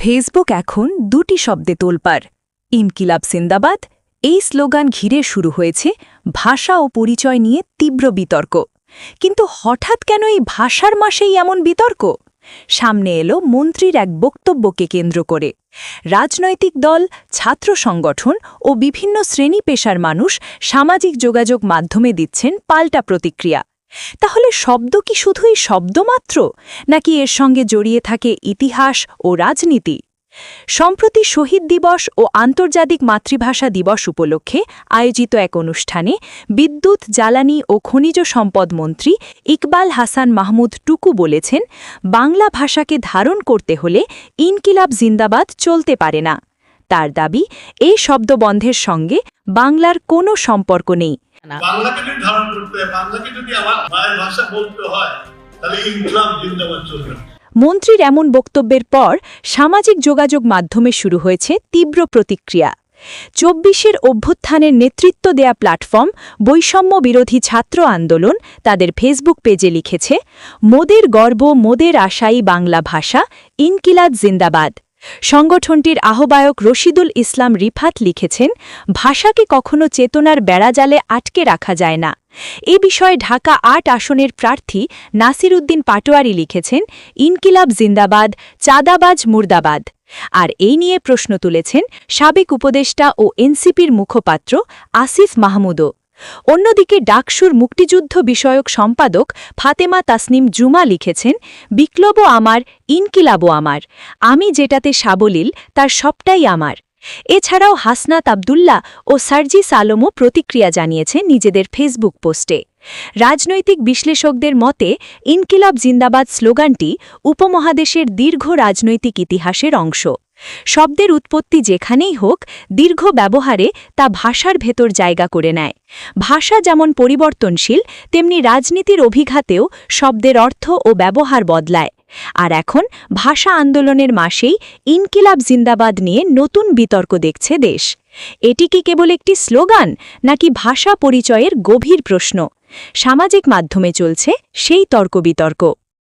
Facebook এখন দুটি শব্দে তোলপাড়। ইনকিলাব জিন্দাবাদ এই স্লোগান ঘিরে শুরু হয়েছে ভাষা ও পরিচয় নিয়ে তীব্র বিতর্ক। কিন্তু হঠাৎ কেন এই ভাষার মাসেই এমন বিতর্ক? সামনে এলো মন্ত্রীর এক বক্তব্যকে কেন্দ্র করে। রাজনৈতিক দল, ছাত্র সংগঠন ও বিভিন্ন শ্রেণী পেশার মানুষ সামাজিক যোগাযোগ মাধ্যমে দিচ্ছেন পাল্টা প্রতিক্রিয়া। তাহলে শব্দ কি শুধুই শব্দমাত্র, নাকি এর সঙ্গে জড়িয়ে থাকে ইতিহাস ও রাজনীতি? সম্প্রতি শহীদ দিবস ও আন্তর্জাতিক মাতৃভাষা দিবস উপলক্ষে আয়োজিত এক অনুষ্ঠানে বিদ্যুৎ, জ্বালানি ও খনিজ সম্পদ মন্ত্রী ইকবাল হাসান মাহমুদ টুকু বলেছেন, বাংলা ভাষাকে ধারণ করতে হলে ইনকিলাব জিন্দাবাদ চলতে পারে না। তার দাবি, এই শব্দবন্ধের সঙ্গে বাংলার কোনো সম্পর্ক নেই। বাংলাকে যদি ধারণ করতে হয়, বাংলাকে যদি আমার মায়ের ভাষা বলতে হয়, তাহলে ইনকিলাব জিন্দাবাদ চলবে। মন্ত্রীর এমন বক্তব্যের পর সামাজিক যোগাযোগ মাধ্যমে শুরু হয়েছে তীব্র প্রতিক্রিয়া। ২৪-এর অভ্যুত্থানের নেতৃত্ব দেয়া প্ল্যাটফর্ম বৈষম্য বিরোধী ছাত্র আন্দোলন তাদের ফেসবুক পেজে লিখেছে, মোদের গর্ব, মোদের আশাই বাংলা ভাষা, ইনকিলাব জিন্দাবাদ। সংগঠনটির আহ্বায়ক রশিদুল ইসলাম রিফাত লিখেছেন, ভাষাকে কখনো চেতনার বেড়াজালে আটকে রাখা যায় না। এ বিষয়ে ঢাকা ৮ আসনের প্রার্থী নাসির উদ্দিন পাটোয়ারি লিখেছেন, ইনকিলাব জিন্দাবাদ, চাঁদাবাজ মুর্দাবাদ। আর এই নিয়ে প্রশ্ন তুলেছেন সাবেক উপদেষ্টা ও এনসিপির মুখপাত্র আসিফ মাহমুদও। অন্যদিকে ডাকসুর মুক্তিযুদ্ধ বিষয়ক সম্পাদক ফাতেমা তাসনিম জুমা লিখেছেন, বিপ্লবও আমার, ইনকিলাবও আমার। আমি যেটাতে সাবলীল তার সবটাই আমার। এছাড়াও হাসনাত আবদুল্লাহ ও সার্জিস আলমও প্রতিক্রিয়া জানিয়েছেন নিজেদের ফেসবুক পোস্টে। রাজনৈতিক বিশ্লেষকদের মতে, ইনকিলাব জিন্দাবাদ স্লোগানটি উপমহাদেশের দীর্ঘ রাজনৈতিক ইতিহাসের অংশ। শব্দের উৎপত্তি যেখানেই হোক, দীর্ঘ ব্যবহারে তা ভাষার ভেতর জায়গা করে নেয়। ভাষা যেমন পরিবর্তনশীল, তেমনি রাজনীতির অভিঘাতেও শব্দের অর্থ ও ব্যবহার বদলায়। আর এখন ভাষা আন্দোলনের মাসেই ইনকিলাব জিন্দাবাদ নিয়ে নতুন বিতর্ক দেখছে দেশ। এটি কি কেবল একটি স্লোগান, নাকি ভাষা পরিচয়ের গভীর প্রশ্ন? সামাজিক মাধ্যমে চলছে সেই তর্ক বিতর্ক।